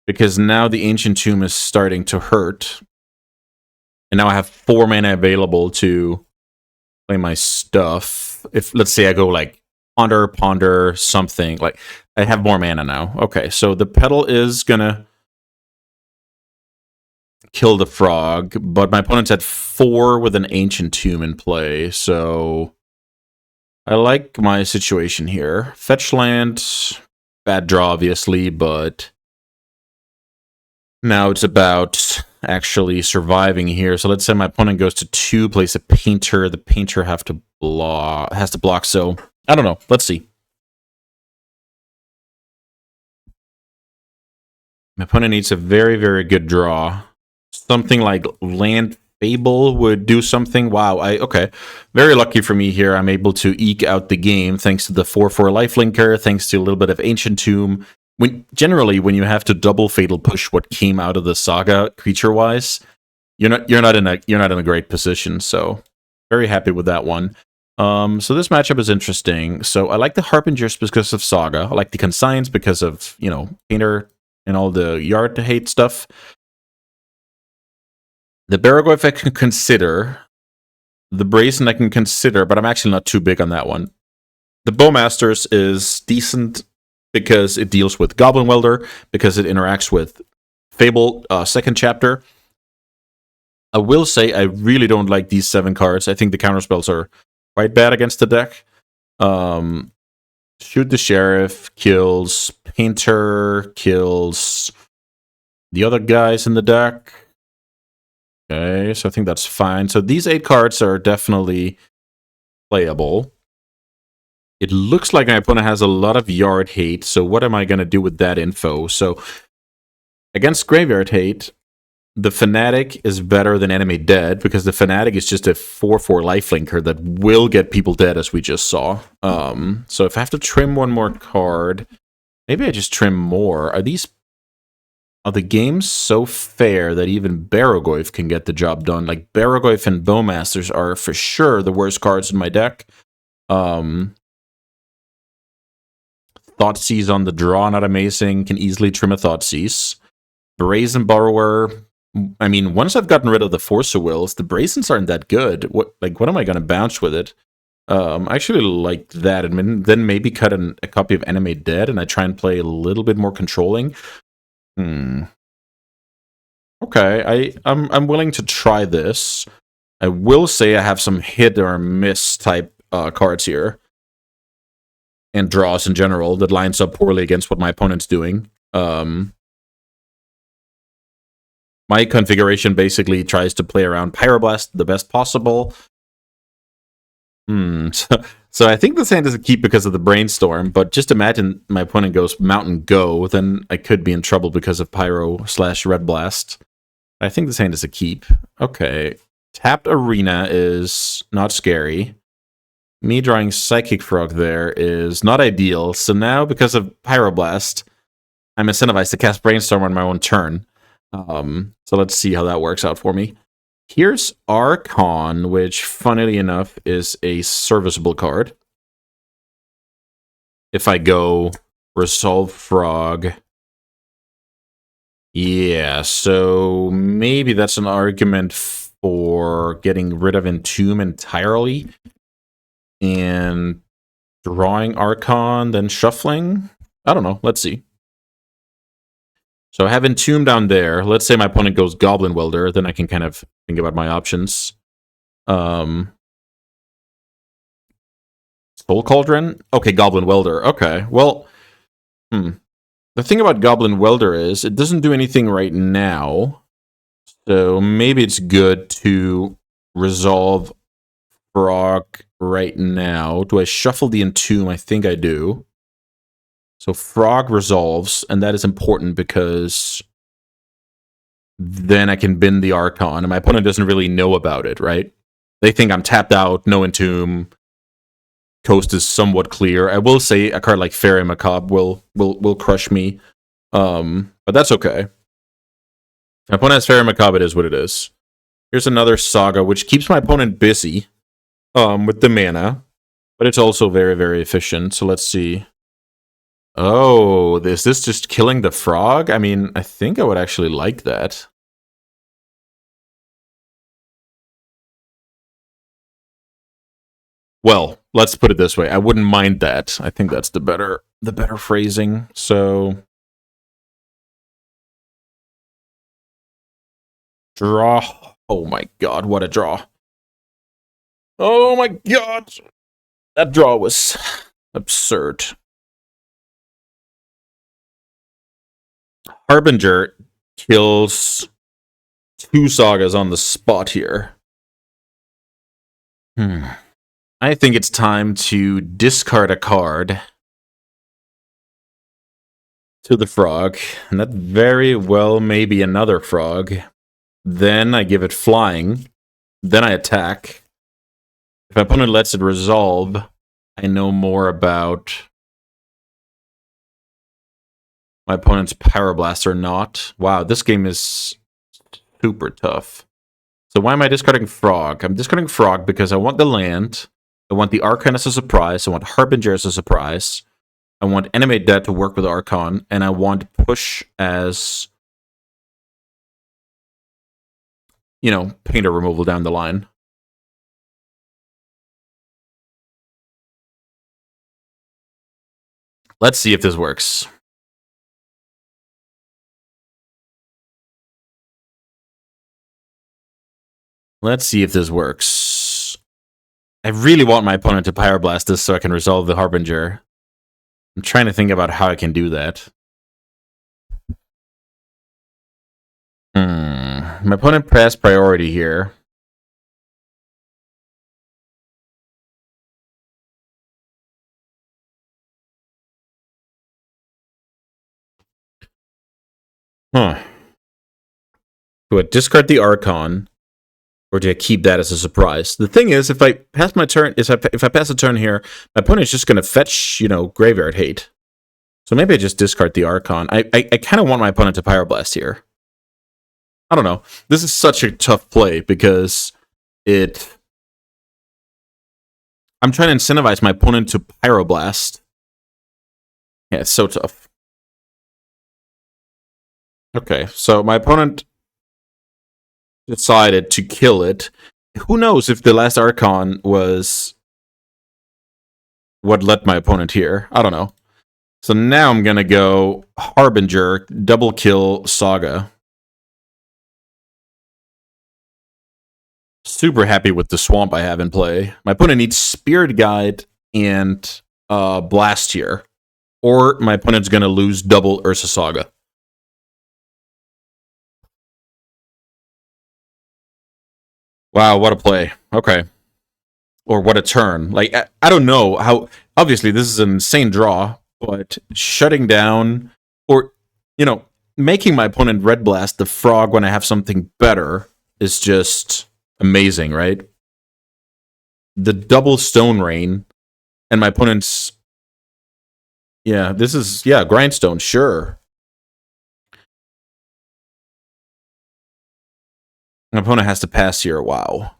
Because now the Ancient Tomb is starting to hurt. And now I have 4 mana available to play my stuff. If, let's say I go like Ponder, something. Like, I have more mana now. Okay, so the Petal is gonna kill the frog, but my opponent's at 4 with an Ancient Tomb in play, so I like my situation here. Fetch land, bad draw obviously, but now it's about actually surviving here. So let's say my opponent goes to 2, plays a Painter. The Painter has to block, so I don't know. Let's see. My opponent needs a very, very good draw. Something like Land Fable would do something. Wow, okay. Very lucky for me here. I'm able to eke out the game thanks to the 4/4 lifelinker, thanks to a little bit of Ancient Tomb. Generally, when you have to double fatal push what came out of the saga creature-wise, you're not in a great position. So very happy with that one. So this matchup is interesting. So I like the Harbingers because of Saga. I like the Consigns because of, Painter and all the yard hate stuff. The Barragoyf I can consider. The Brazen I can consider, but I'm actually not too big on that one. The Bowmasters is decent because it deals with Goblin Welder, because it interacts with Fable 2nd chapter. I will say I really don't like these 7 cards. I think the counterspells are quite bad against the deck. Shoot the Sheriff kills Painter, kills the other guys in the deck. Okay, so I think that's fine. So these 8 cards are definitely playable. It looks like my opponent has a lot of yard hate, so what am I going to do with that info? So against Graveyard Hate, the Fanatic is better than Enemy Dead, because the Fanatic is just a 4/4 lifelinker that will get people dead, as we just saw. So if I have to trim one more card, maybe I just trim more. Are the games so fair that even Barragoyf can get the job done? Like, Barragoyf and Bowmasters are for sure the worst cards in my deck. Thoughtseize on the draw, not amazing. Can easily trim a Thoughtseize. Brazen Borrower. I mean, once I've gotten rid of the Force of Wills, the Brazens aren't that good. What am I going to bounce with it? I actually like that. And then maybe cut a copy of Enemy Dead, and I try and play a little bit more controlling. Okay, I'm willing to try this. I will say I have some hit or miss type cards here, and draws in general that lines up poorly against what my opponent's doing. My configuration basically tries to play around Pyroblast the best possible. So I think this hand is a keep because of the Brainstorm, but just imagine my opponent goes Mountain Go, then I could be in trouble because of Pyro/Red Blast. I think this hand is a keep. Okay. Tapped Arena is not scary. Me drawing Psychic Frog there is not ideal. So now, because of Pyroblast, I'm incentivized to cast Brainstorm on my own turn. So let's see how that works out for me. Here's Archon, which, funnily enough, is a serviceable card. If I go Resolve Frog. Yeah, so maybe that's an argument for getting rid of Entomb entirely and drawing Archon, then shuffling. I don't know. Let's see. So I have Entomb down there. Let's say my opponent goes Goblin Welder, then I can kind of think about my options. Soul Cauldron? Okay, Goblin Welder. Okay, well, the thing about Goblin Welder is it doesn't do anything right now. So maybe it's good to resolve Frog right now. Do I shuffle the Entomb? I think I do. So Frog resolves, and that is important because then I can bin the Archon, and my opponent doesn't really know about it, right? They think I'm tapped out, no Entomb, coast is somewhat clear. I will say a card like Fairy Macabre will crush me, but that's okay. If my opponent has Fairy Macabre, it is what it is. Here's another Saga, which keeps my opponent busy with the mana, but it's also very, very efficient. So let's see. Oh, is this just killing the frog? I mean, I think I would actually like that. Well, let's put it this way. I wouldn't mind that. I think that's the better phrasing. So draw. Oh my god, what a draw. Oh my god. That draw was absurd. Harbinger kills 2 sagas on the spot here. I think it's time to discard a card to the frog, and that very well may be another frog. Then I give it flying. Then I attack. If my opponent lets it resolve, I know more about my opponent's Pyroblast or not. Wow, this game is super tough. So why am I discarding Frog? I'm discarding Frog because I want the land. I want the Archon as a surprise. I want Harbinger as a surprise. I want Animate Dead to work with Archon. And I want Push as, you know, painter removal down the line. Let's see if this works. Let's see if this works. I really want my opponent to Pyroblast this so I can resolve the Harbinger. I'm trying to think about how I can do that. My opponent passed priority here. Huh. Do I discard the Archon, or do I keep that as a surprise? The thing is, if I pass my turn, if I pass a turn here, my opponent's just going to fetch, you know, Graveyard Hate. So maybe I just discard the Archon. I kind of want my opponent to Pyroblast here. I don't know. This is such a tough play because I'm trying to incentivize my opponent to Pyroblast. Yeah, it's so tough. Okay, so my opponent decided to kill it. Who knows if the last Archon was what led my opponent here? I don't know. So now I'm going to go Harbinger, double kill Saga. Super happy with the swamp I have in play. My opponent needs Spirit Guide and Blast here. Or my opponent's going to lose double Ursa Saga. Wow, what a play. Okay. Or what a turn. Like, I don't know how... Obviously, this is an insane draw, but shutting down... Or, you know, making my opponent Red Blast the frog when I have something better is just amazing, right? The double Stone Rain and my opponent's... Yeah, this is... Yeah, Grindstone, sure. My opponent has to pass here. Wow.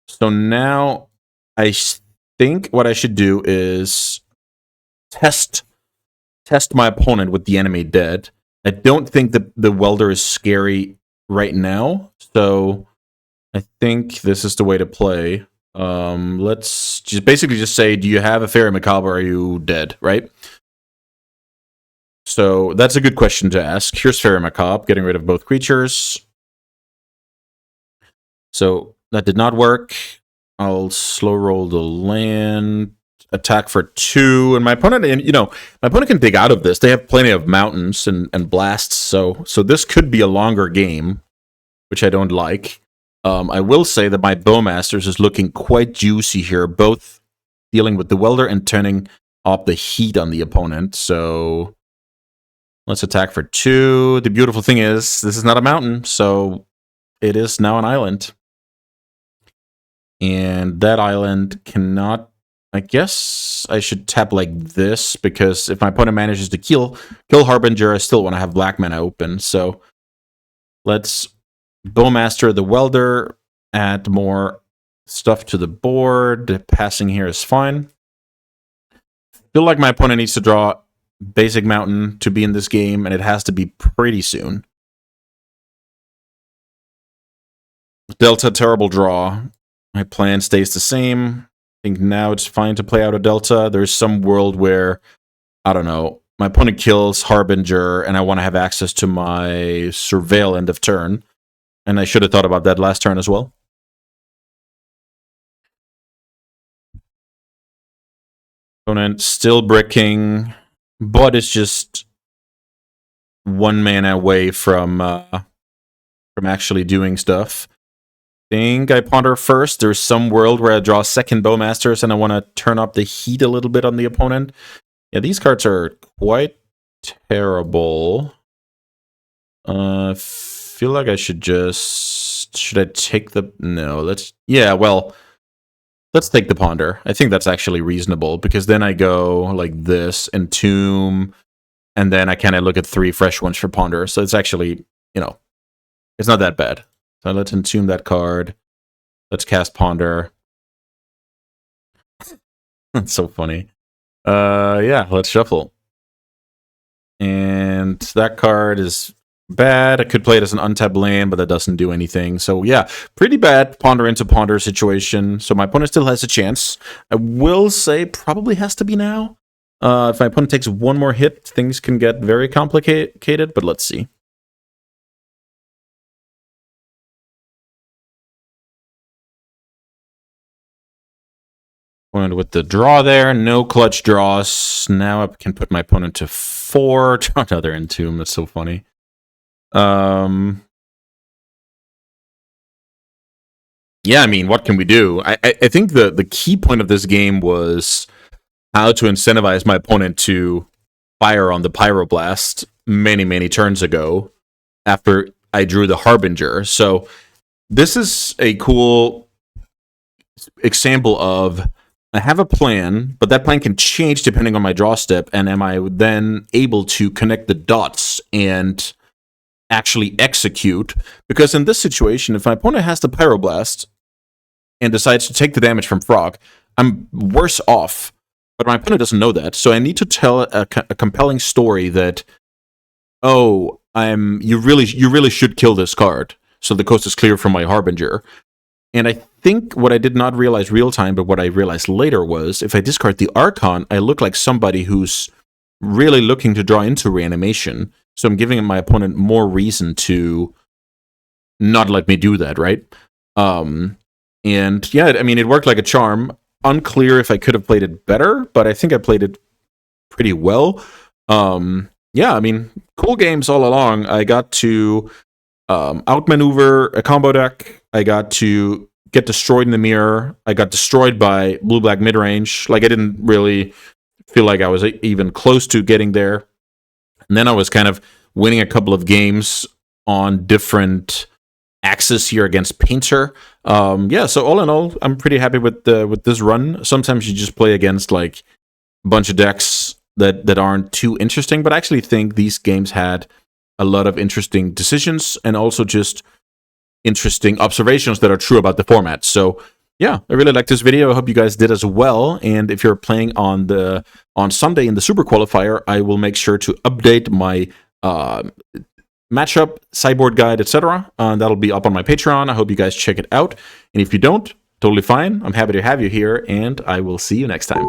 So now I think what I should do is test my opponent with the enemy dead. I don't think that the welder is scary right now, so I think this is the way to play. Let's just basically just say, do you have a Fairy Macabre or are you dead, right? So that's a good question to ask. Here's Fairy Macabre, getting rid of both creatures. So that did not work. I'll slow roll the land, attack for 2, and my opponent, my opponent can dig out of this. They have plenty of mountains and blasts, so this could be a longer game, which I don't like. I will say that my Bowmasters is looking quite juicy here, both dealing with the Welder and turning up the heat on the opponent. So let's attack for 2. The beautiful thing is, this is not a mountain, so it is now an island. And that island cannot... I guess I should tap like this, because if my opponent manages to kill Harbinger, I still want to have black mana open. So let's Bowmaster the Welder, add more stuff to the board. Passing here is fine. Feel like my opponent needs to draw basic mountain to be in this game, and it has to be pretty soon. Delta, terrible draw. My plan stays the same. I think now it's fine to play out a Delta. There's some world where, I don't know, my opponent kills Harbinger, and I want to have access to my Surveil end of turn. And I should have thought about that last turn as well. Opponent still bricking, but it's just 1 mana away from actually doing stuff. Think I ponder first. There's some world where I draw second Bowmasters and I want to turn up the heat a little bit on the opponent. Yeah, these cards are quite terrible. Feel like I should just... Should I take the... No, let's... Yeah, well, let's take the Ponder. I think that's actually reasonable, because then I go like this, Entomb, and then I kind of look at 3 fresh ones for Ponder. So it's actually, it's not that bad. So let's Entomb that card. Let's cast Ponder. That's so funny. Yeah, let's shuffle. And that card is bad. I could play it as an untapped land, but that doesn't do anything. So yeah, pretty bad Ponder into Ponder situation. So my opponent still has a chance. I will say probably has to be now. If my opponent takes 1 more hit, things can get very complicated, but let's see. With the draw there, no clutch draws. Now I can put my opponent to 4. Draw another Entomb. That's so funny. Yeah, I mean, what can we do? I think the key point of this game was how to incentivize my opponent to fire on the Pyroblast many turns ago after I drew the Harbinger. So this is a cool example of... I have a plan, but that plan can change depending on my draw step, and am I then able to connect the dots and actually execute? Because in this situation, if my opponent has the Pyroblast and decides to take the damage from Frog, I'm worse off, but my opponent doesn't know that, so I need to tell a compelling story that, oh, you really should kill this card, so the coast is clear from my Harbinger. And I think what I did not realize real time, but what I realized later was, if I discard the Archon, I look like somebody who's really looking to draw into Reanimation. So I'm giving my opponent more reason to not let me do that, right? And yeah, I mean, it worked like a charm. Unclear if I could have played it better, but I think I played it pretty well. Yeah, I mean, cool games all along. I got to outmaneuver a combo deck. I got to get destroyed in the mirror. I got destroyed by blue-black midrange. Like, I didn't really feel like I was even close to getting there. And then I was kind of winning a couple of games on different axes here against Painter. Yeah, so all in all, I'm pretty happy with this run. Sometimes you just play against like a bunch of decks that aren't too interesting, but I actually think these games had a lot of interesting decisions and also just interesting observations that are true about the format. So yeah, I really liked this video. I hope you guys did as well. And if you're playing on Sunday in the Super Qualifier, I will make sure to update my matchup, sideboard guide, etc. That'll be up on my Patreon. I hope you guys check it out. And if you don't, totally fine. I'm happy to have you here, and I will see you next time.